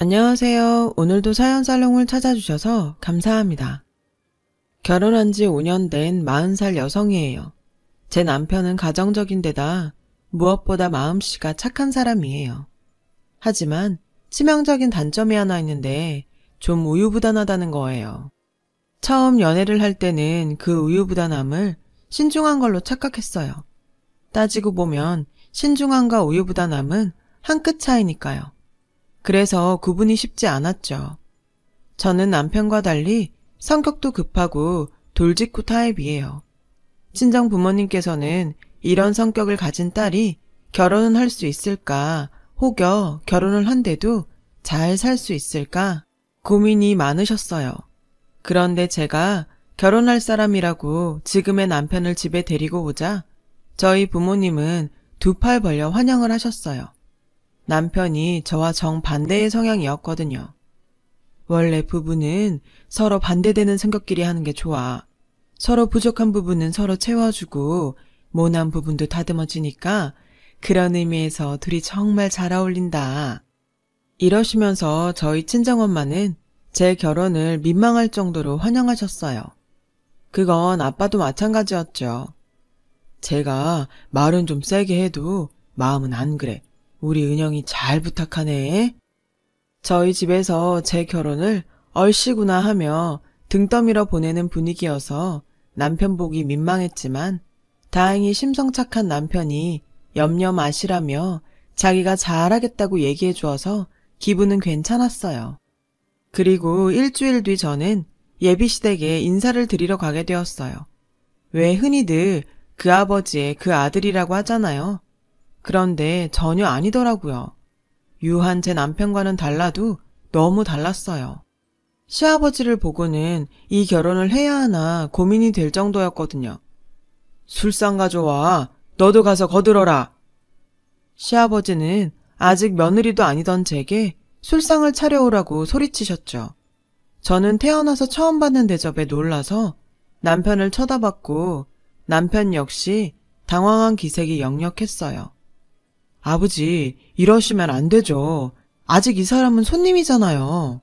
안녕하세요. 오늘도 사연 살롱을 찾아주셔서 감사합니다. 결혼한 지 5년 된 40살 여성이에요. 제 남편은 가정적인 데다 무엇보다 마음씨가 착한 사람이에요. 하지만 치명적인 단점이 하나 있는데 좀 우유부단하다는 거예요. 처음 연애를 할 때는 그 우유부단함을 신중한 걸로 착각했어요. 따지고 보면 신중함과 우유부단함은 한 끗 차이니까요. 그래서 구분이 쉽지 않았죠. 저는 남편과 달리 성격도 급하고 돌직구 타입이에요. 친정 부모님께서는 이런 성격을 가진 딸이 결혼은 할 수 있을까, 혹여 결혼을 한데도 잘 살 수 있을까 고민이 많으셨어요. 그런데 제가 결혼할 사람이라고 지금의 남편을 집에 데리고 오자 저희 부모님은 두 팔 벌려 환영을 하셨어요. 남편이 저와 정반대의 성향이었거든요. 원래 부부는 서로 반대되는 성격끼리 하는 게 좋아. 서로 부족한 부분은 서로 채워주고 모난 부분도 다듬어주니까 그런 의미에서 둘이 정말 잘 어울린다. 이러시면서 저희 친정엄마는 제 결혼을 민망할 정도로 환영하셨어요. 그건 아빠도 마찬가지였죠. 제가 말은 좀 세게 해도 마음은 안 그래. 우리 은영이 잘 부탁하네. 저희 집에서 제 결혼을 얼씨구나 하며 등 떠밀어 보내는 분위기여서 남편 보기 민망했지만 다행히 심성착한 남편이 염려 마시라며 자기가 잘하겠다고 얘기해 주어서 기분은 괜찮았어요. 그리고 일주일 뒤 저는 예비시댁에 인사를 드리러 가게 되었어요. 왜 흔히들 그 아버지의 그 아들이라고 하잖아요. 그런데 전혀 아니더라고요. 유한 제 남편과는 달라도 너무 달랐어요. 시아버지를 보고는 이 결혼을 해야 하나 고민이 될 정도였거든요. 술상 가져와. 너도 가서 거들어라. 시아버지는 아직 며느리도 아니던 제게 술상을 차려오라고 소리치셨죠. 저는 태어나서 처음 받는 대접에 놀라서 남편을 쳐다봤고 남편 역시 당황한 기색이 역력했어요. 아버지, 이러시면 안 되죠. 아직 이 사람은 손님이잖아요.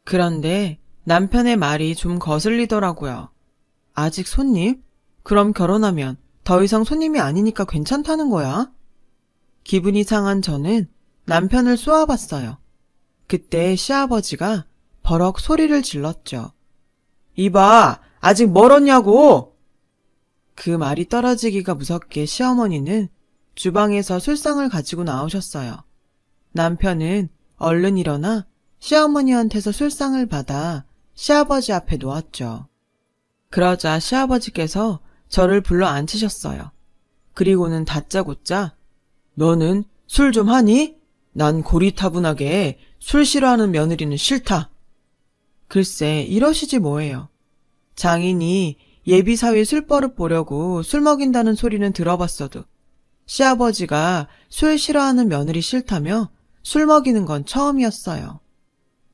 그런데 남편의 말이 좀 거슬리더라고요. 아직 손님? 그럼 결혼하면 더 이상 손님이 아니니까 괜찮다는 거야? 기분이 상한 저는 남편을 쏘아봤어요. 그때 시아버지가 버럭 소리를 질렀죠. 이봐, 아직 멀었냐고! 그 말이 떨어지기가 무섭게 시어머니는 주방에서 술상을 가지고 나오셨어요. 남편은 얼른 일어나 시어머니한테서 술상을 받아 시아버지 앞에 놓았죠. 그러자 시아버지께서 저를 불러 앉히셨어요. 그리고는 다짜고짜 너는 술 좀 하니? 난 고리타분하게 술 싫어하는 며느리는 싫다. 글쎄 이러시지 뭐예요. 장인이 예비사위 술버릇 보려고 술 먹인다는 소리는 들어봤어도 시아버지가 술 싫어하는 며느리 싫다며 술 먹이는 건 처음이었어요.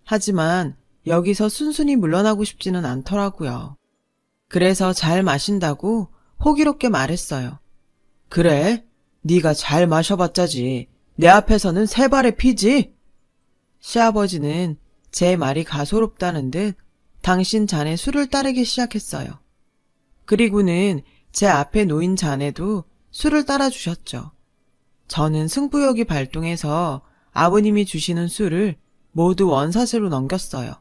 하지만 여기서 순순히 물러나고 싶지는 않더라고요. 그래서 잘 마신다고 호기롭게 말했어요. 그래? 네가 잘 마셔봤자지. 내 앞에서는 세 발의 피지? 시아버지는 제 말이 가소롭다는 듯 당신 잔에 술을 따르기 시작했어요. 그리고는 제 앞에 놓인 잔에도 술을 따라주셨죠. 저는 승부욕이 발동해서 아버님이 주시는 술을 모두 원사슬로 넘겼어요.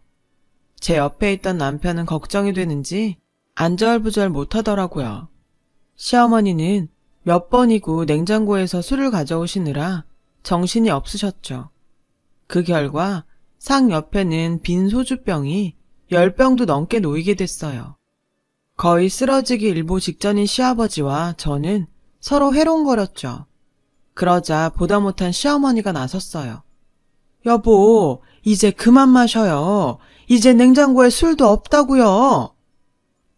제 옆에 있던 남편은 걱정이 되는지 안절부절 못하더라고요. 시어머니는 몇 번이고 냉장고에서 술을 가져오시느라 정신이 없으셨죠. 그 결과 상 옆에는 빈 소주병이 10병도 넘게 놓이게 됐어요. 거의 쓰러지기 일보 직전인 시아버지와 저는 서로 해롱거렸죠. 그러자 보다 못한 시어머니가 나섰어요. 여보, 이제 그만 마셔요. 이제 냉장고에 술도 없다고요.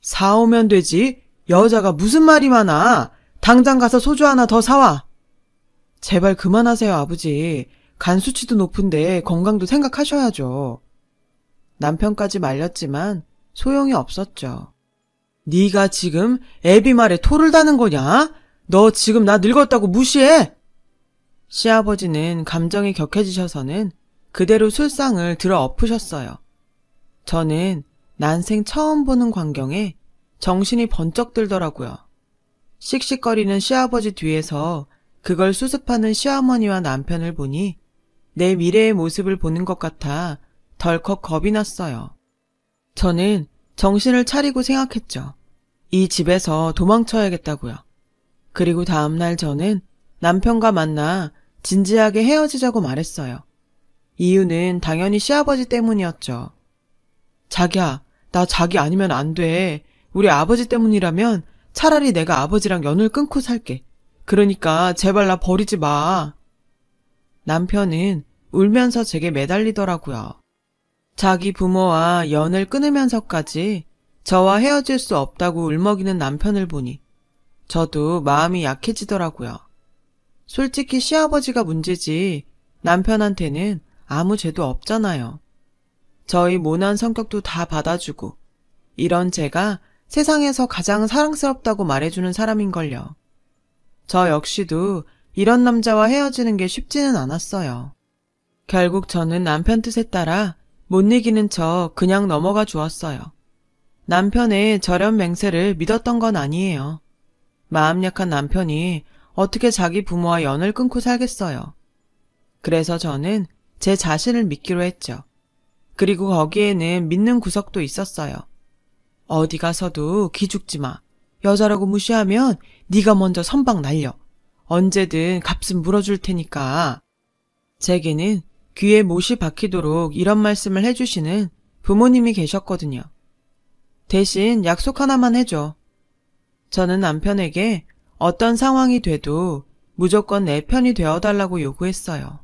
사오면 되지. 여자가 무슨 말이 많아. 당장 가서 소주 하나 더 사와. 제발 그만하세요, 아버지. 간 수치도 높은데 건강도 생각하셔야죠. 남편까지 말렸지만 소용이 없었죠. 네가 지금 애비 말에 토를 다는 거냐? 너 지금 나 늙었다고 무시해? 시아버지는 감정이 격해지셔서는 그대로 술상을 들어 엎으셨어요. 저는 난생 처음 보는 광경에 정신이 번쩍 들더라고요. 씩씩거리는 시아버지 뒤에서 그걸 수습하는 시어머니와 남편을 보니 내 미래의 모습을 보는 것 같아 덜컥 겁이 났어요. 저는 정신을 차리고 생각했죠. 이 집에서 도망쳐야겠다고요. 그리고 다음날 저는 남편과 만나 진지하게 헤어지자고 말했어요. 이유는 당연히 시아버지 때문이었죠. 자기야, 나 자기 아니면 안 돼. 우리 아버지 때문이라면 차라리 내가 아버지랑 연을 끊고 살게. 그러니까 제발 나 버리지 마. 남편은 울면서 제게 매달리더라고요. 자기 부모와 연을 끊으면서까지 저와 헤어질 수 없다고 울먹이는 남편을 보니 저도 마음이 약해지더라고요. 솔직히 시아버지가 문제지 남편한테는 아무 죄도 없잖아요. 저희 모난 성격도 다 받아주고 이런 제가 세상에서 가장 사랑스럽다고 말해주는 사람인걸요. 저 역시도 이런 남자와 헤어지는 게 쉽지는 않았어요. 결국 저는 남편 뜻에 따라 못 이기는 척 그냥 넘어가 주었어요. 남편의 저렴 맹세를 믿었던 건 아니에요. 마음 약한 남편이 어떻게 자기 부모와 연을 끊고 살겠어요. 그래서 저는 제 자신을 믿기로 했죠. 그리고 거기에는 믿는 구석도 있었어요. 어디 가서도 기죽지 마. 여자라고 무시하면 네가 먼저 선박 날려. 언제든 값은 물어줄 테니까. 제게는 귀에 못이 박히도록 이런 말씀을 해주시는 부모님이 계셨거든요. 대신 약속 하나만 해줘. 저는 남편에게 어떤 상황이 돼도 무조건 내 편이 되어달라고 요구했어요.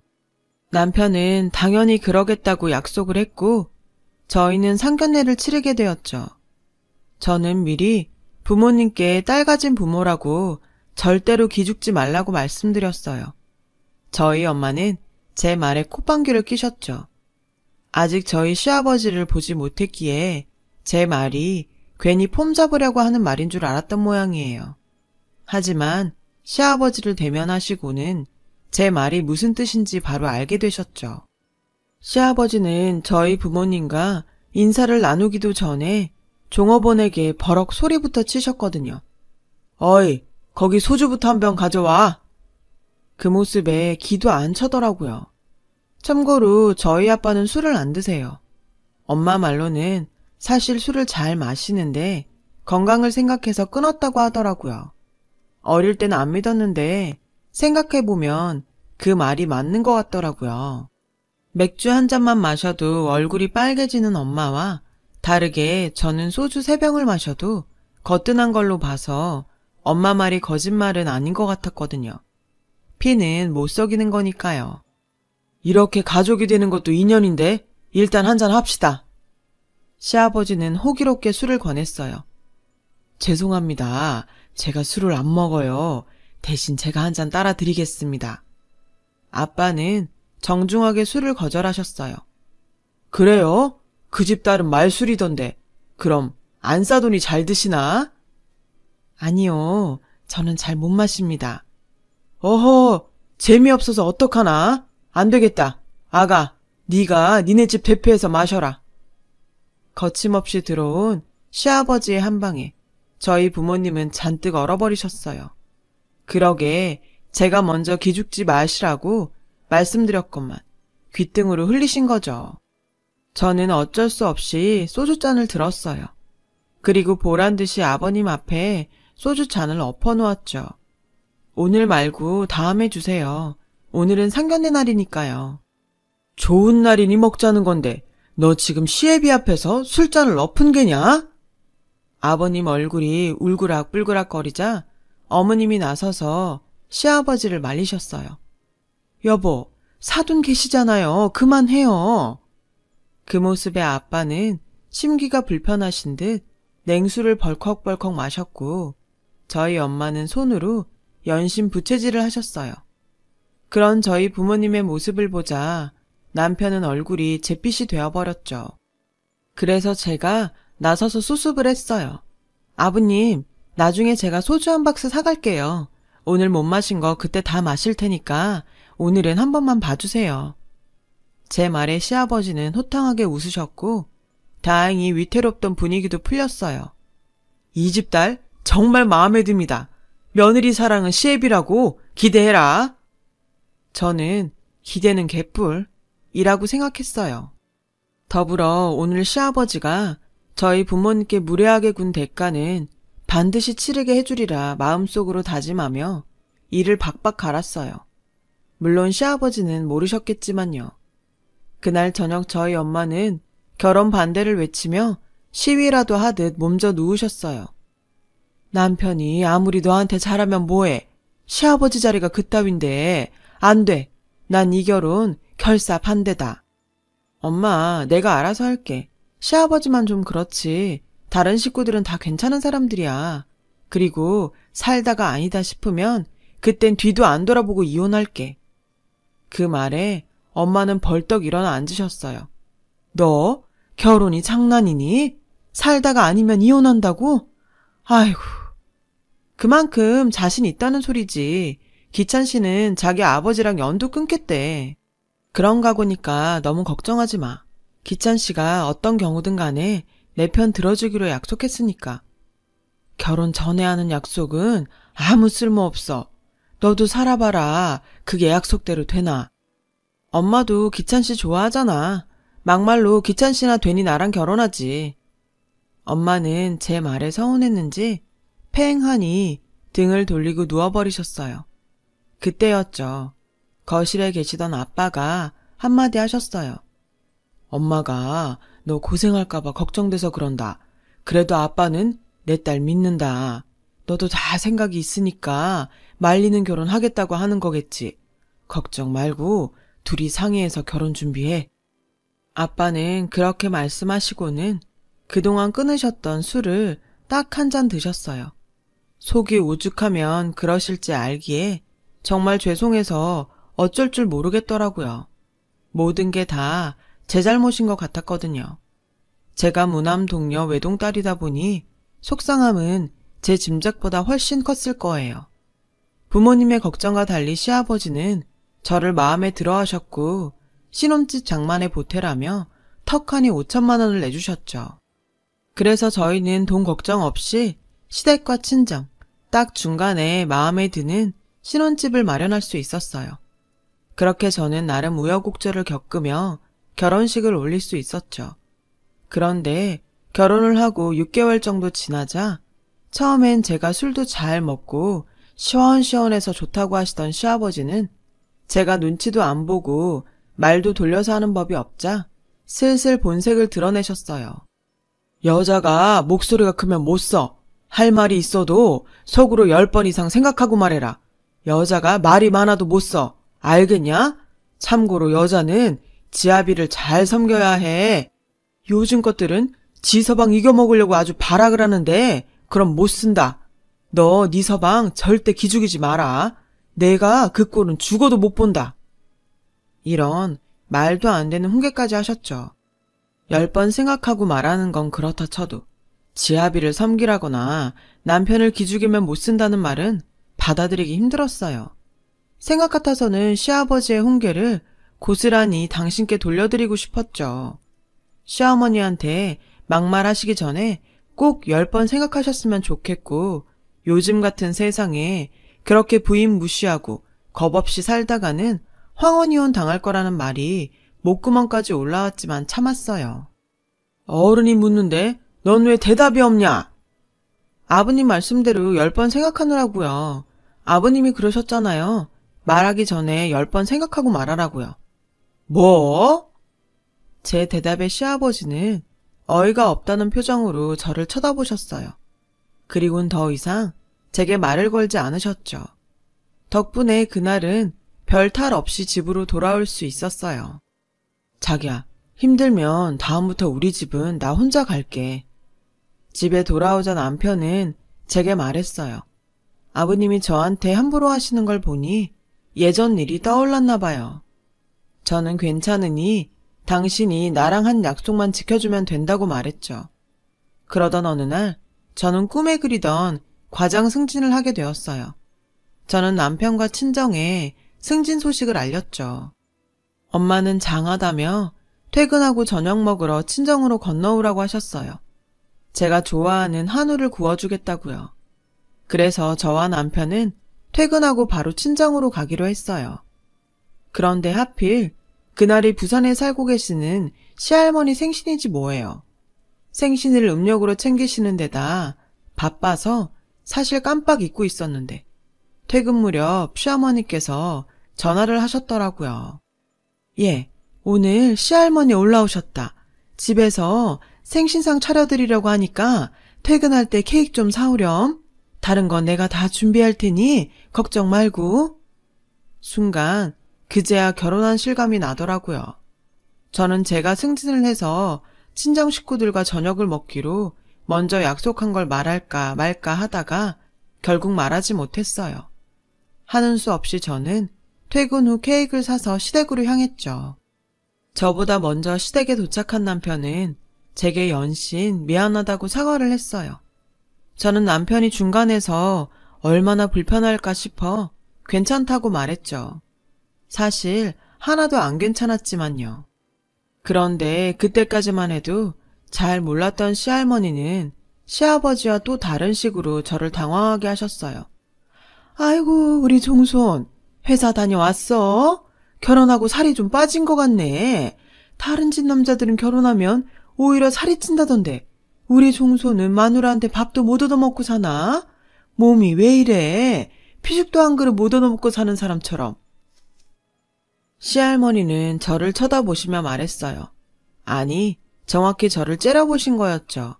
남편은 당연히 그러겠다고 약속을 했고 저희는 상견례를 치르게 되었죠. 저는 미리 부모님께 딸 가진 부모라고 절대로 기죽지 말라고 말씀드렸어요. 저희 엄마는 제 말에 콧방귀를 뀌셨죠. 아직 저희 시아버지를 보지 못했기에 제 말이 괜히 폼 잡으려고 하는 말인 줄 알았던 모양이에요. 하지만 시아버지를 대면하시고는 제 말이 무슨 뜻인지 바로 알게 되셨죠. 시아버지는 저희 부모님과 인사를 나누기도 전에 종업원에게 버럭 소리부터 치셨거든요. 어이, 거기 소주부터 한 병 가져와. 그 모습에 기도 안 차더라고요. 참고로 저희 아빠는 술을 안 드세요. 엄마 말로는 사실 술을 잘 마시는데 건강을 생각해서 끊었다고 하더라고요. 어릴 때는 안 믿었는데 생각해보면 그 말이 맞는 것 같더라고요. 맥주 한 잔만 마셔도 얼굴이 빨개지는 엄마와 다르게 저는 소주 3병을 마셔도 거뜬한 걸로 봐서 엄마 말이 거짓말은 아닌 것 같았거든요. 피는 못 속이는 거니까요. 이렇게 가족이 되는 것도 인연인데 일단 한잔 합시다. 시아버지는 호기롭게 술을 권했어요. 죄송합니다. 제가 술을 안 먹어요. 대신 제가 한 잔 따라 드리겠습니다. 아빠는 정중하게 술을 거절하셨어요. 그래요? 그 집 딸은 말술이던데. 그럼 안 싸더니 잘 드시나? 아니요. 저는 잘 못 마십니다. 어허, 재미없어서 어떡하나? 안 되겠다. 아가, 네가 니네 집 대표해서 마셔라. 거침없이 들어온 시아버지의 한방에 저희 부모님은 잔뜩 얼어버리셨어요. 그러게 제가 먼저 기죽지 마시라고 말씀드렸건만 귓등으로 흘리신 거죠. 저는 어쩔 수 없이 소주잔을 들었어요. 그리고 보란듯이 아버님 앞에 소주잔을 엎어놓았죠. 오늘 말고 다음에 주세요. 오늘은 상견례 날이니까요. 좋은 날이니 먹자는 건데 너 지금 시애비 앞에서 술잔을 엎은 게냐? 아버님 얼굴이 울그락불그락거리자 어머님이 나서서 시아버지를 말리셨어요. 여보, 사돈 계시잖아요. 그만해요. 그 모습에 아빠는 심기가 불편하신 듯 냉수를 벌컥벌컥 마셨고 저희 엄마는 손으로 연신 부채질을 하셨어요. 그런 저희 부모님의 모습을 보자 남편은 얼굴이 잿빛이 되어버렸죠. 그래서 제가 나서서 수습을 했어요. 아버님, 나중에 제가 소주 한 박스 사갈게요. 오늘 못 마신 거 그때 다 마실 테니까 오늘은 한 번만 봐주세요. 제 말에 시아버지는 호탕하게 웃으셨고 다행히 위태롭던 분위기도 풀렸어요. 이 집 딸 정말 마음에 듭니다. 며느리 사랑은 시애비라고 기대해라. 저는 기대는 개뿔이라고 생각했어요. 더불어 오늘 시아버지가 저희 부모님께 무례하게 군 대가는 반드시 치르게 해주리라 마음속으로 다짐하며 이를 박박 갈았어요. 물론 시아버지는 모르셨겠지만요. 그날 저녁 저희 엄마는 결혼 반대를 외치며 시위라도 하듯 몸져 누우셨어요. 남편이 아무리 너한테 잘하면 뭐해. 시아버지 자리가 그따윈데 안 돼. 난 이 결혼 결사 반대다. 엄마, 내가 알아서 할게. 시아버지만 좀 그렇지. 다른 식구들은 다 괜찮은 사람들이야. 그리고 살다가 아니다 싶으면 그땐 뒤도 안 돌아보고 이혼할게. 그 말에 엄마는 벌떡 일어나 앉으셨어요. 너 결혼이 장난이니? 살다가 아니면 이혼한다고? 아이고. 그만큼 자신 있다는 소리지. 기찬 씨는 자기 아버지랑 연도 끊겠대. 그런가 보니까 너무 걱정하지 마. 기찬 씨가 어떤 경우든 간에 내 편 들어주기로 약속했으니까. 결혼 전에 하는 약속은 아무 쓸모없어. 너도 살아봐라. 그게 약속대로 되나. 엄마도 기찬 씨 좋아하잖아. 막말로 기찬 씨나 되니 나랑 결혼하지. 엄마는 제 말에 서운했는지 팽하니 등을 돌리고 누워버리셨어요. 그때였죠. 거실에 계시던 아빠가 한마디 하셨어요. 엄마가 너 고생할까봐 걱정돼서 그런다. 그래도 아빠는 내 딸 믿는다. 너도 다 생각이 있으니까 말리는 결혼 하겠다고 하는 거겠지. 걱정 말고 둘이 상의해서 결혼 준비해. 아빠는 그렇게 말씀하시고는 그동안 끊으셨던 술을 딱 한 잔 드셨어요. 속이 오죽하면 그러실지 알기에 정말 죄송해서 어쩔 줄 모르겠더라고요. 모든 게 다 제 잘못인 것 같았거든요. 제가 무남 동녀 외동딸이다 보니 속상함은 제 짐작보다 훨씬 컸을 거예요. 부모님의 걱정과 달리 시아버지는 저를 마음에 들어 하셨고 신혼집 장만에 보태라며 턱하니 5천만 원을 내주셨죠. 그래서 저희는 돈 걱정 없이 시댁과 친정, 딱 중간에 마음에 드는 신혼집을 마련할 수 있었어요. 그렇게 저는 나름 우여곡절을 겪으며 결혼식을 올릴 수 있었죠. 그런데 결혼을 하고 6개월 정도 지나자 처음엔 제가 술도 잘 먹고 시원시원해서 좋다고 하시던 시아버지는 제가 눈치도 안 보고 말도 돌려서 하는 법이 없자 슬슬 본색을 드러내셨어요. 여자가 목소리가 크면 못 써. 할 말이 있어도 속으로 10번 이상 생각하고 말해라. 여자가 말이 많아도 못 써. 알겠냐? 참고로 여자는 지아비를 잘 섬겨야 해. 요즘 것들은 지 서방 이겨먹으려고 아주 발악을 하는데 그럼 못 쓴다. 너 네 서방 절대 기죽이지 마라. 내가 그 꼴은 죽어도 못 본다. 이런 말도 안 되는 훈계까지 하셨죠. 10번 생각하고 말하는 건 그렇다 쳐도 지아비를 섬기라거나 남편을 기죽이면 못 쓴다는 말은 받아들이기 힘들었어요. 생각 같아서는 시아버지의 훈계를 고스란히 당신께 돌려드리고 싶었죠. 시어머니한테 막말하시기 전에 꼭 10번 생각하셨으면 좋겠고 요즘 같은 세상에 그렇게 부인 무시하고 겁없이 살다가는 황혼이혼 당할 거라는 말이 목구멍까지 올라왔지만 참았어요. 어른이 묻는데 넌 왜 대답이 없냐? 아버님 말씀대로 10번 생각하느라고요. 아버님이 그러셨잖아요. 말하기 전에 10번 생각하고 말하라고요. 뭐? 제 대답에 시아버지는 어이가 없다는 표정으로 저를 쳐다보셨어요. 그리고는 더 이상 제게 말을 걸지 않으셨죠. 덕분에 그날은 별 탈 없이 집으로 돌아올 수 있었어요. 자기야, 힘들면 다음부터 우리 집은 나 혼자 갈게. 집에 돌아오자 남편은 제게 말했어요. 아버님이 저한테 함부로 하시는 걸 보니 예전 일이 떠올랐나 봐요. 저는 괜찮으니 당신이 나랑 한 약속만 지켜주면 된다고 말했죠. 그러던 어느 날 저는 꿈에 그리던 과장 승진을 하게 되었어요. 저는 남편과 친정에 승진 소식을 알렸죠. 엄마는 장하다며 퇴근하고 저녁 먹으러 친정으로 건너오라고 하셨어요. 제가 좋아하는 한우를 구워주겠다고요. 그래서 저와 남편은 퇴근하고 바로 친정으로 가기로 했어요. 그런데 하필 그날이 부산에 살고 계시는 시할머니 생신이지 뭐예요. 생신을 음력으로 챙기시는 데다 바빠서 사실 깜빡 잊고 있었는데 퇴근 무렵 시어머니께서 전화를 하셨더라고요. 예, 오늘 시할머니 올라오셨다. 집에서 생신상 차려드리려고 하니까 퇴근할 때 케이크 좀 사오렴. 다른 건 내가 다 준비할 테니 걱정 말고. 순간 그제야 결혼한 실감이 나더라고요. 저는 제가 승진을 해서 친정 식구들과 저녁을 먹기로 먼저 약속한 걸 말할까 말까 하다가 결국 말하지 못했어요. 하는 수 없이 저는 퇴근 후 케이크를 사서 시댁으로 향했죠. 저보다 먼저 시댁에 도착한 남편은 제게 연신 미안하다고 사과를 했어요. 저는 남편이 중간에서 얼마나 불편할까 싶어 괜찮다고 말했죠. 사실 하나도 안 괜찮았지만요. 그런데 그때까지만 해도 잘 몰랐던 시할머니는 시아버지와 또 다른 식으로 저를 당황하게 하셨어요. 아이고, 우리 종손, 회사 다녀왔어? 결혼하고 살이 좀 빠진 것 같네. 다른 집 남자들은 결혼하면 오히려 살이 찐다던데 우리 종손은 마누라한테 밥도 못 얻어먹고 사나? 몸이 왜 이래? 피죽도 한 그릇 못 얻어먹고 사는 사람처럼. 시할머니는 저를 쳐다보시며 말했어요. 아니, 정확히 저를 째려보신 거였죠.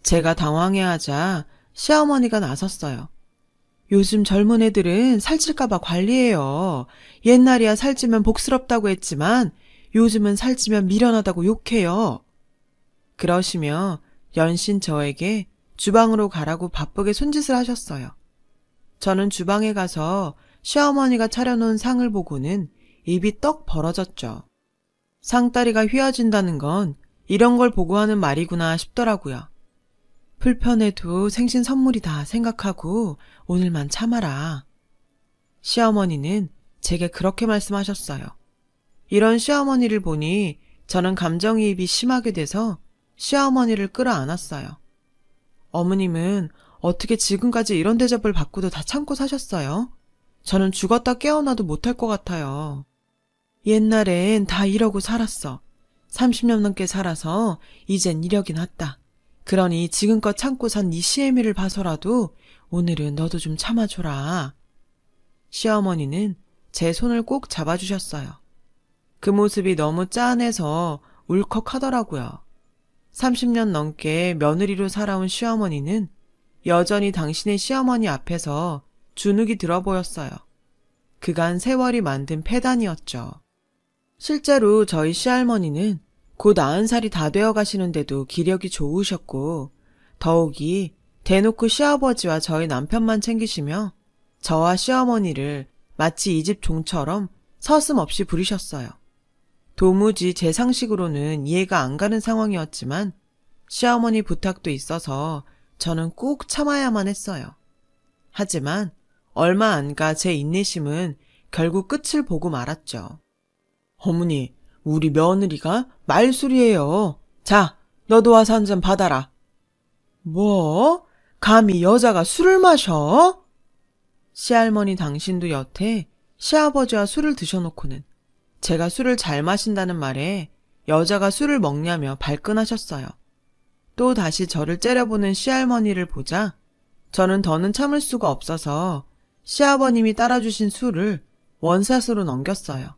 제가 당황해하자 시어머니가 나섰어요. 요즘 젊은 애들은 살찔까봐 관리해요. 옛날이야 살찌면 복스럽다고 했지만 요즘은 살찌면 미련하다고 욕해요. 그러시며 연신 저에게 주방으로 가라고 바쁘게 손짓을 하셨어요. 저는 주방에 가서 시어머니가 차려놓은 상을 보고는 입이 떡 벌어졌죠. 상다리가 휘어진다는 건 이런 걸 보고 하는 말이구나 싶더라고요. 불편해도 생신 선물이다 생각하고 오늘만 참아라. 시어머니는 제게 그렇게 말씀하셨어요. 이런 시어머니를 보니 저는 감정이입이 심하게 돼서 시어머니를 끌어안았어요. 어머님은 어떻게 지금까지 이런 대접을 받고도 다 참고 사셨어요? 저는 죽었다 깨어나도 못할 것 같아요. 옛날엔 다 이러고 살았어. 30년 넘게 살아서 이젠 이력이 났다. 그러니 지금껏 참고 산 네 시애미를 봐서라도 오늘은 너도 좀 참아줘라. 시어머니는 제 손을 꼭 잡아주셨어요. 그 모습이 너무 짠해서 울컥하더라고요. 30년 넘게 며느리로 살아온 시어머니는 여전히 당신의 시어머니 앞에서 주눅이 들어 보였어요. 그간 세월이 만든 폐단이었죠. 실제로 저희 시할머니는 곧 90살이 다 되어 가시는데도 기력이 좋으셨고 더욱이 대놓고 시아버지와 저희 남편만 챙기시며 저와 시어머니를 마치 이 집 종처럼 서슴없이 부리셨어요. 도무지 제 상식으로는 이해가 안 가는 상황이었지만 시어머니 부탁도 있어서 저는 꼭 참아야만 했어요. 하지만 얼마 안 가 제 인내심은 결국 끝을 보고 말았죠. 어머니, 우리 며느리가 말술이에요. 자, 너도 와서 한 잔 받아라. 뭐? 감히 여자가 술을 마셔? 시할머니 당신도 여태 시아버지와 술을 드셔놓고는 제가 술을 잘 마신다는 말에 여자가 술을 먹냐며 발끈하셨어요. 또 다시 저를 째려보는 시할머니를 보자 저는 더는 참을 수가 없어서 시아버님이 따라주신 술을 원샷으로 넘겼어요.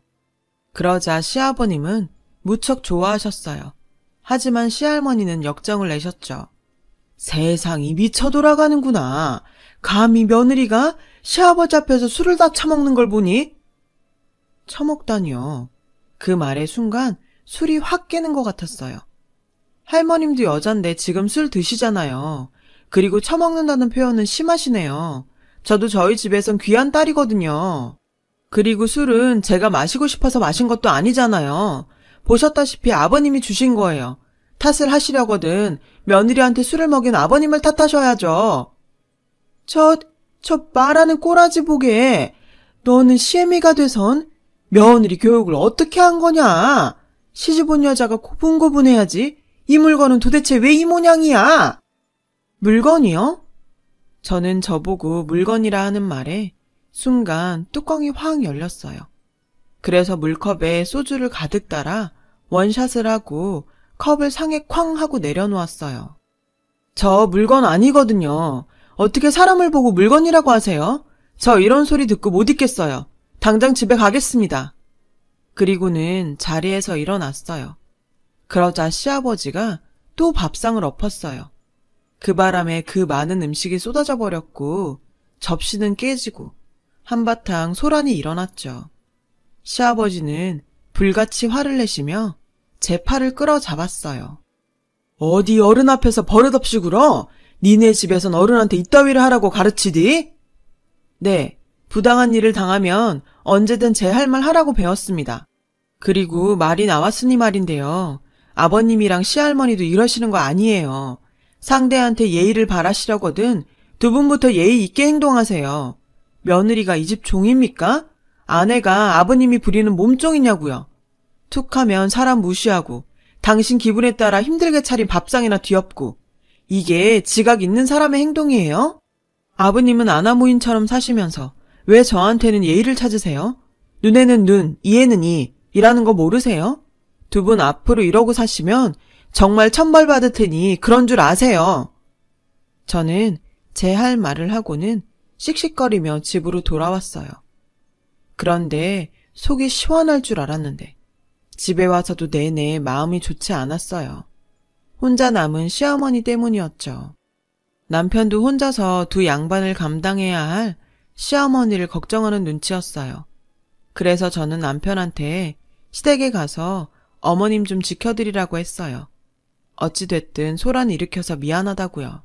그러자 시아버님은 무척 좋아하셨어요. 하지만 시할머니는 역정을 내셨죠. 세상이 미쳐 돌아가는구나. 감히 며느리가 시아버지 앞에서 술을 다 처먹는 걸 보니? 처먹다니요. 그 말의 순간 술이 확 깨는 것 같았어요. 할머님도 여잔데 지금 술 드시잖아요. 그리고 처먹는다는 표현은 심하시네요. 저도 저희 집에선 귀한 딸이거든요. 그리고 술은 제가 마시고 싶어서 마신 것도 아니잖아요. 보셨다시피 아버님이 주신 거예요. 탓을 하시려거든 며느리한테 술을 먹인 아버님을 탓하셔야죠. 저 말하는 꼬라지 보게 너는 시애미가 돼선 며느리 교육을 어떻게 한 거냐? 시집 온 여자가 고분고분해야지. 이 물건은 도대체 왜 이 모양이야? 물건이요? 저는 저보고 물건이라 하는 말에 순간 뚜껑이 확 열렸어요. 그래서 물컵에 소주를 가득 따라 원샷을 하고 컵을 상에 쾅 하고 내려놓았어요. 저 물건 아니거든요. 어떻게 사람을 보고 물건이라고 하세요? 저 이런 소리 듣고 못 있겠어요. 당장 집에 가겠습니다. 그리고는 자리에서 일어났어요. 그러자 시아버지가 또 밥상을 엎었어요. 그 바람에 그 많은 음식이 쏟아져 버렸고 접시는 깨지고 한바탕 소란이 일어났죠. 시아버지는 불같이 화를 내시며 제 팔을 끌어 잡았어요. 어디 어른 앞에서 버릇없이 굴어? 니네 집에선 어른한테 이따위를 하라고 가르치디? 네, 부당한 일을 당하면 언제든 제 할 말 하라고 배웠습니다. 그리고 말이 나왔으니 말인데요. 아버님이랑 시할머니도 이러시는 거 아니에요. 상대한테 예의를 바라시려거든 두 분부터 예의 있게 행동하세요. 며느리가 이 집 종입니까? 아내가 아버님이 부리는 몸종이냐고요. 툭하면 사람 무시하고 당신 기분에 따라 힘들게 차린 밥상이나 뒤엎고 이게 지각 있는 사람의 행동이에요? 아버님은 아나무인처럼 사시면서 왜 저한테는 예의를 찾으세요? 눈에는 눈, 이에는 이 이라는 거 모르세요? 두 분 앞으로 이러고 사시면 정말 천벌 받을 테니 그런 줄 아세요. 저는 제 할 말을 하고는 씩씩거리며 집으로 돌아왔어요. 그런데 속이 시원할 줄 알았는데 집에 와서도 내내 마음이 좋지 않았어요. 혼자 남은 시어머니 때문이었죠. 남편도 혼자서 두 양반을 감당해야 할 시어머니를 걱정하는 눈치였어요. 그래서 저는 남편한테 시댁에 가서 어머님 좀 지켜드리라고 했어요. 어찌됐든 소란 일으켜서 미안하다고요.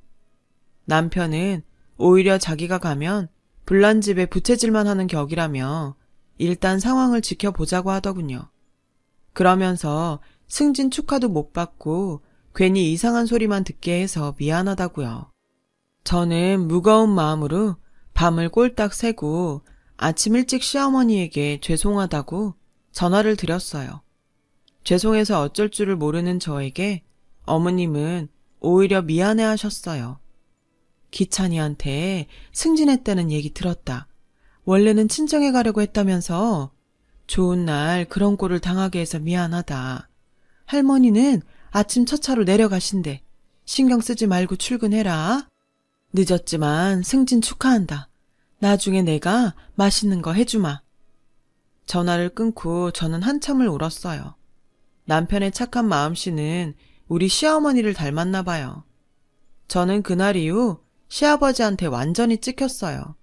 남편은 오히려 자기가 가면 불난 집에 부채질만 하는 격이라며 일단 상황을 지켜보자고 하더군요. 그러면서 승진 축하도 못 받고 괜히 이상한 소리만 듣게 해서 미안하다고요. 저는 무거운 마음으로 밤을 꼴딱 새고 아침 일찍 시어머니에게 죄송하다고 전화를 드렸어요. 죄송해서 어쩔 줄을 모르는 저에게 어머님은 오히려 미안해 하셨어요. 기찬이한테 승진했다는 얘기 들었다. 원래는 친정에 가려고 했다면서. 좋은 날 그런 꼴을 당하게 해서 미안하다. 할머니는 아침 첫 차로 내려가신대. 신경 쓰지 말고 출근해라. 늦었지만 승진 축하한다. 나중에 내가 맛있는 거 해주마. 전화를 끊고 저는 한참을 울었어요. 남편의 착한 마음씨는 우리 시어머니를 닮았나 봐요. 저는 그날 이후 시아버지한테 완전히 찍혔어요.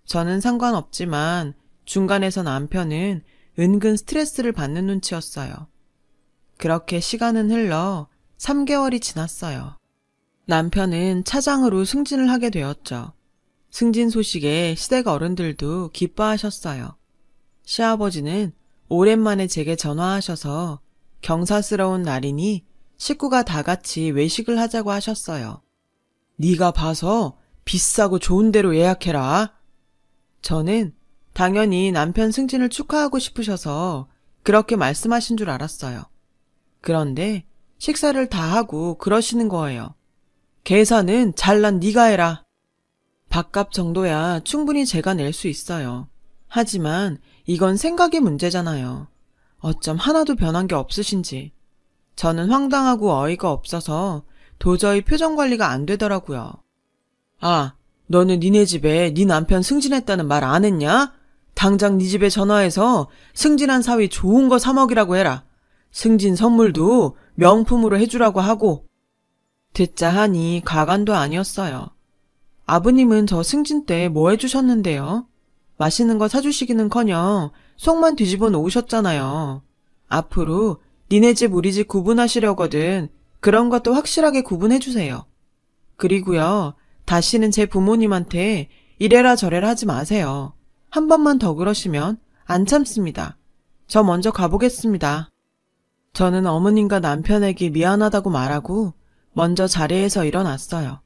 저는 상관없지만 중간에서 남편은 은근 스트레스를 받는 눈치였어요. 그렇게 시간은 흘러 3개월이 지났어요. 남편은 차장으로 승진을 하게 되었죠. 승진 소식에 시댁 어른들도 기뻐하셨어요. 시아버지는 오랜만에 제게 전화하셔서 경사스러운 날이니 식구가 다 같이 외식을 하자고 하셨어요. 네가 봐서 비싸고 좋은 데로 예약해라. 저는 당연히 남편 승진을 축하하고 싶으셔서 그렇게 말씀하신 줄 알았어요. 그런데 식사를 다 하고 그러시는 거예요. 계산은 잘난 네가 해라. 밥값 정도야 충분히 제가 낼 수 있어요. 하지만 이건 생각의 문제잖아요. 어쩜 하나도 변한 게 없으신지. 저는 황당하고 어이가 없어서 도저히 표정 관리가 안 되더라고요. 아, 너는 니네 집에 네 남편 승진했다는 말 안 했냐? 당장 네 집에 전화해서 승진한 사위 좋은 거 사 먹이라고 해라. 승진 선물도 명품으로 해주라고 하고. 듣자 하니 가관도 아니었어요. 아버님은 저 승진 때 뭐 해주셨는데요? 맛있는 거 사주시기는커녕 속만 뒤집어 놓으셨잖아요. 앞으로 니네 집 우리 집 구분하시려거든 그런 것도 확실하게 구분해주세요. 그리고요, 다시는 제 부모님한테 이래라 저래라 하지 마세요. 한 번만 더 그러시면 안 참습니다. 저 먼저 가보겠습니다. 저는 어머님과 남편에게 미안하다고 말하고 먼저 자리에서 일어났어요.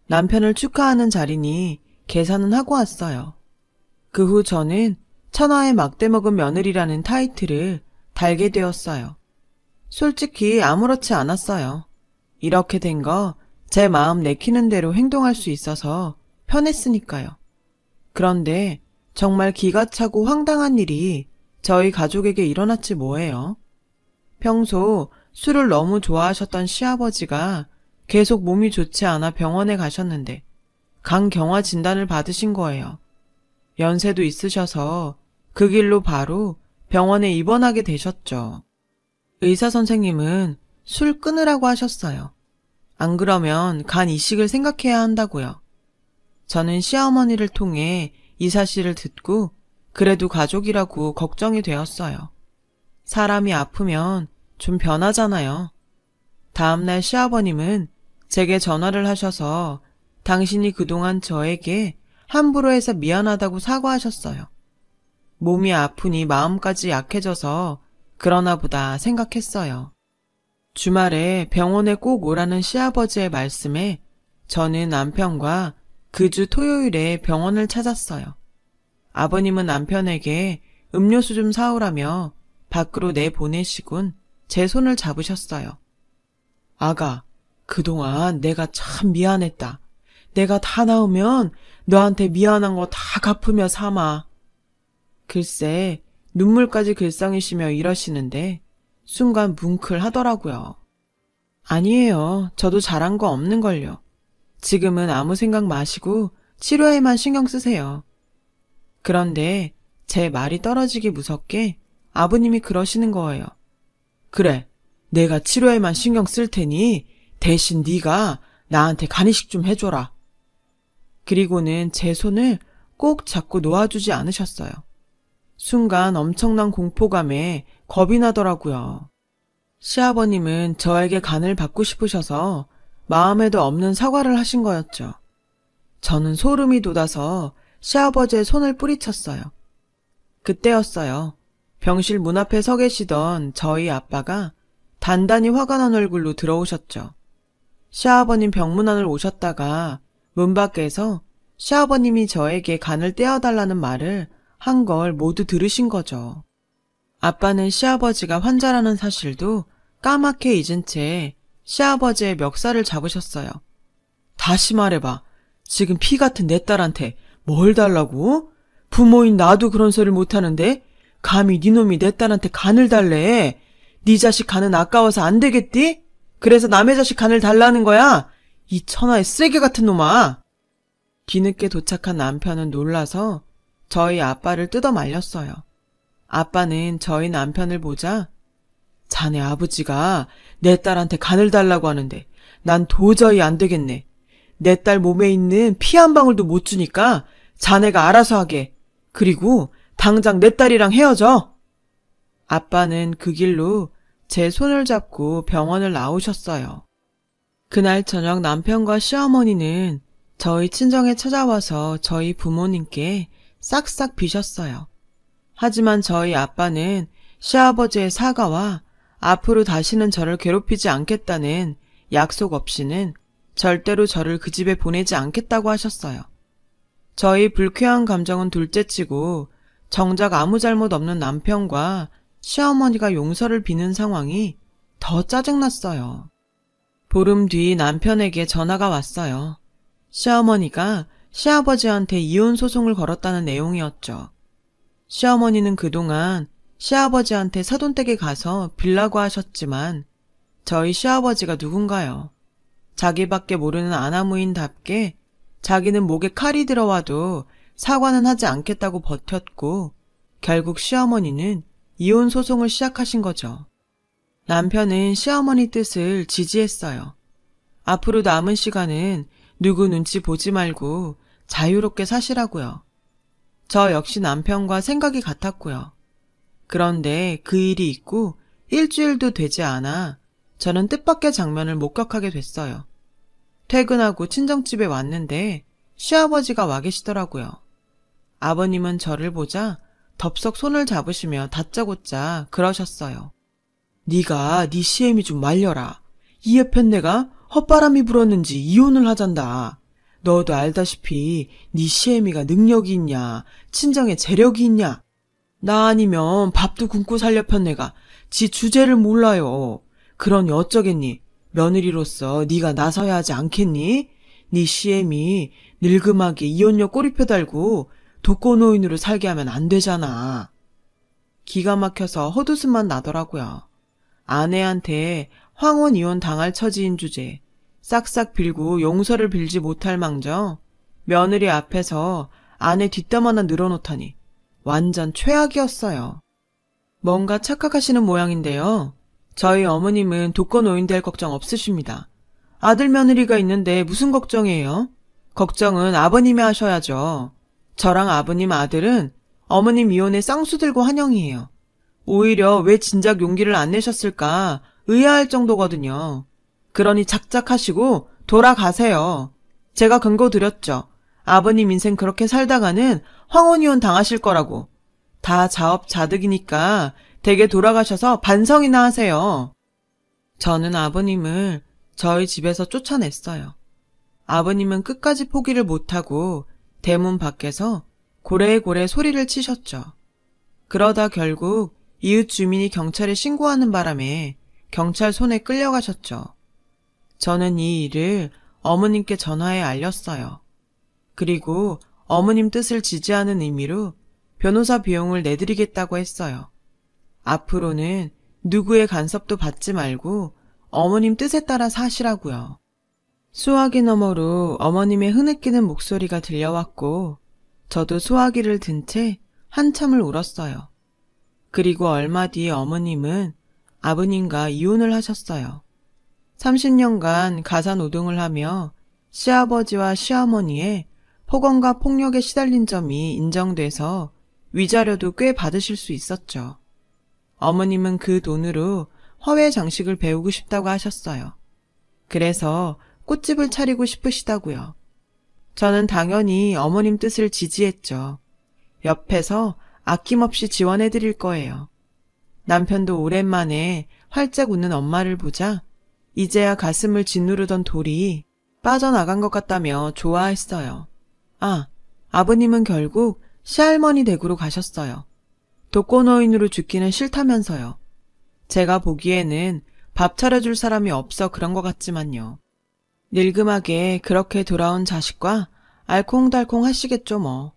남편을 축하하는 자리니 계산은 하고 왔어요. 그 후 저는 천하의 막대먹은 며느리라는 타이틀을 달게 되었어요. 솔직히 아무렇지 않았어요. 이렇게 된 거 제 마음 내키는 대로 행동할 수 있어서 편했으니까요. 그런데 정말 기가 차고 황당한 일이 저희 가족에게 일어났지 뭐예요. 평소 술을 너무 좋아하셨던 시아버지가 계속 몸이 좋지 않아 병원에 가셨는데 간경화 진단을 받으신 거예요. 연세도 있으셔서 그 길로 바로 병원에 입원하게 되셨죠. 의사 선생님은 술 끊으라고 하셨어요. 안 그러면 간 이식을 생각해야 한다고요. 저는 시어머니를 통해 이 사실을 듣고 그래도 가족이라고 걱정이 되었어요. 사람이 아프면 좀 변하잖아요. 다음날 시아버님은 제게 전화를 하셔서 당신이 그동안 저에게 함부로 해서 미안하다고 사과하셨어요. 몸이 아프니 마음까지 약해져서 그러나 보다 생각했어요. 주말에 병원에 꼭 오라는 시아버지의 말씀에 저는 남편과 그 주 토요일에 병원을 찾았어요. 아버님은 남편에게 음료수 좀 사오라며 밖으로 내보내시곤 제 손을 잡으셨어요. 아가, 그동안 내가 참 미안했다. 내가 다 나으면 너한테 미안한 거 다 갚으며 삼아. 글쎄 눈물까지 글썽이시며 이러시는데 순간 뭉클하더라고요. 아니에요. 저도 잘한 거 없는걸요. 지금은 아무 생각 마시고 치료에만 신경 쓰세요. 그런데 제 말이 떨어지기 무섭게 아버님이 그러시는 거예요. 그래, 내가 치료에만 신경 쓸 테니 대신 네가 나한테 간이식 좀 해줘라. 그리고는 제 손을 꼭 잡고 놓아주지 않으셨어요. 순간 엄청난 공포감에 겁이 나더라고요. 시아버님은 저에게 간을 받고 싶으셔서 마음에도 없는 사과를 하신 거였죠. 저는 소름이 돋아서 시아버지의 손을 뿌리쳤어요. 그때였어요. 병실 문 앞에 서 계시던 저희 아빠가 단단히 화가 난 얼굴로 들어오셨죠. 시아버님 병문안을 오셨다가 문 밖에서 시아버님이 저에게 간을 떼어달라는 말을 한 걸 모두 들으신 거죠. 아빠는 시아버지가 환자라는 사실도 까맣게 잊은 채 시아버지의 멱살을 잡으셨어요. 다시 말해봐. 지금 피 같은 내 딸한테 뭘 달라고? 부모인 나도 그런 소리를 못하는데 감히 네 놈이 내 딸한테 간을 달래. 네 자식 간은 아까워서 안 되겠디? 그래서 남의 자식 간을 달라는 거야? 이 천하의 쓰레기 같은 놈아. 뒤늦게 도착한 남편은 놀라서 저희 아빠를 뜯어 말렸어요. 아빠는 저희 남편을 보자 자네 아버지가 내 딸한테 간을 달라고 하는데 난 도저히 안 되겠네. 내 딸 몸에 있는 피 한 방울도 못 주니까 자네가 알아서 하게. 그리고 당장 내 딸이랑 헤어져. 아빠는 그 길로 제 손을 잡고 병원을 나오셨어요. 그날 저녁 남편과 시어머니는 저희 친정에 찾아와서 저희 부모님께 싹싹 비셨어요. 하지만 저희 아빠는 시아버지의 사과와 앞으로 다시는 저를 괴롭히지 않겠다는 약속 없이는 절대로 저를 그 집에 보내지 않겠다고 하셨어요. 저희 불쾌한 감정은 둘째치고 정작 아무 잘못 없는 남편과 시어머니가 용서를 비는 상황이 더 짜증났어요. 보름 뒤 남편에게 전화가 왔어요. 시어머니가 시아버지한테 이혼 소송을 걸었다는 내용이었죠. 시어머니는 그동안 시아버지한테 사돈댁에 가서 빌라고 하셨지만 저희 시아버지가 누군가요? 자기밖에 모르는 아나무인답게 자기는 목에 칼이 들어와도 사과는 하지 않겠다고 버텼고 결국 시어머니는 이혼 소송을 시작하신 거죠. 남편은 시어머니 뜻을 지지했어요. 앞으로 남은 시간은 누구 눈치 보지 말고 자유롭게 사시라고요. 저 역시 남편과 생각이 같았고요. 그런데 그 일이 있고 일주일도 되지 않아 저는 뜻밖의 장면을 목격하게 됐어요. 퇴근하고 친정집에 왔는데 시아버지가 와 계시더라고요. 아버님은 저를 보자 덥석 손을 잡으시며 다짜고짜 그러셨어요. 네가 네 시애미 좀 말려라. 이 옆엔 내가 헛바람이 불었는지 이혼을 하잔다. 너도 알다시피 네 시애미가 능력이 있냐, 친정에 재력이 있냐. 나 아니면 밥도 굶고 살려편 내가 지 주제를 몰라요. 그러니 어쩌겠니? 며느리로서 네가 나서야 하지 않겠니? 네 시엠이 늙음하게 이혼녀 꼬리표 달고 독거노인으로 살게 하면 안 되잖아. 기가 막혀서 헛웃음만 나더라고요. 아내한테 황혼 이혼 당할 처지인 주제 싹싹 빌고 용서를 빌지 못할 망정 며느리 앞에서 아내 뒷담 하나 늘어놓다니 완전 최악이었어요. 뭔가 착각하시는 모양인데요. 저희 어머님은 독거노인 될 걱정 없으십니다. 아들 며느리가 있는데 무슨 걱정이에요? 걱정은 아버님이 하셔야죠. 저랑 아버님 아들은 어머님 이혼에 쌍수 들고 환영이에요. 오히려 왜 진작 용기를 안 내셨을까 의아할 정도거든요. 그러니 작작하시고 돌아가세요. 제가 근거 드렸죠. 아버님 인생 그렇게 살다가는 황혼이혼 당하실 거라고. 다 자업자득이니까 댁에 돌아가셔서 반성이나 하세요. 저는 아버님을 저희 집에서 쫓아냈어요. 아버님은 끝까지 포기를 못하고 대문 밖에서 고래고래 소리를 치셨죠. 그러다 결국 이웃 주민이 경찰에 신고하는 바람에 경찰 손에 끌려가셨죠. 저는 이 일을 어머님께 전화해 알렸어요. 그리고 어머님 뜻을 지지하는 의미로 변호사 비용을 내드리겠다고 했어요. 앞으로는 누구의 간섭도 받지 말고 어머님 뜻에 따라 사시라고요. 수화기 너머로 어머님의 흐느끼는 목소리가 들려왔고 저도 수화기를 든 채 한참을 울었어요. 그리고 얼마 뒤에 어머님은 아버님과 이혼을 하셨어요. 30년간 가사노동을 하며 시아버지와 시어머니의 폭언과 폭력에 시달린 점이 인정돼서 위자료도 꽤 받으실 수 있었죠. 어머님은 그 돈으로 화훼 장식을 배우고 싶다고 하셨어요. 그래서 꽃집을 차리고 싶으시다고요. 저는 당연히 어머님 뜻을 지지했죠. 옆에서 아낌없이 지원해드릴 거예요. 남편도 오랜만에 활짝 웃는 엄마를 보자 이제야 가슴을 짓누르던 돌이 빠져나간 것 같다며 좋아했어요. 아, 아버님은 결국 시할머니 댁으로 가셨어요. 독거노인으로 죽기는 싫다면서요. 제가 보기에는 밥 차려줄 사람이 없어 그런 것 같지만요. 늙음하게 그렇게 돌아온 자식과 알콩달콩 하시겠죠 뭐.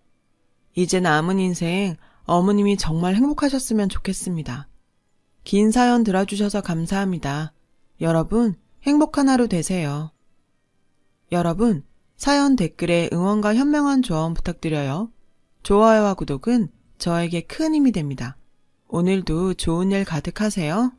이제 남은 인생 어머님이 정말 행복하셨으면 좋겠습니다. 긴 사연 들어주셔서 감사합니다. 여러분 행복한 하루 되세요. 여러분 사연 댓글에 응원과 현명한 조언 부탁드려요. 좋아요와 구독은 저에게 큰 힘이 됩니다. 오늘도 좋은 일 가득하세요.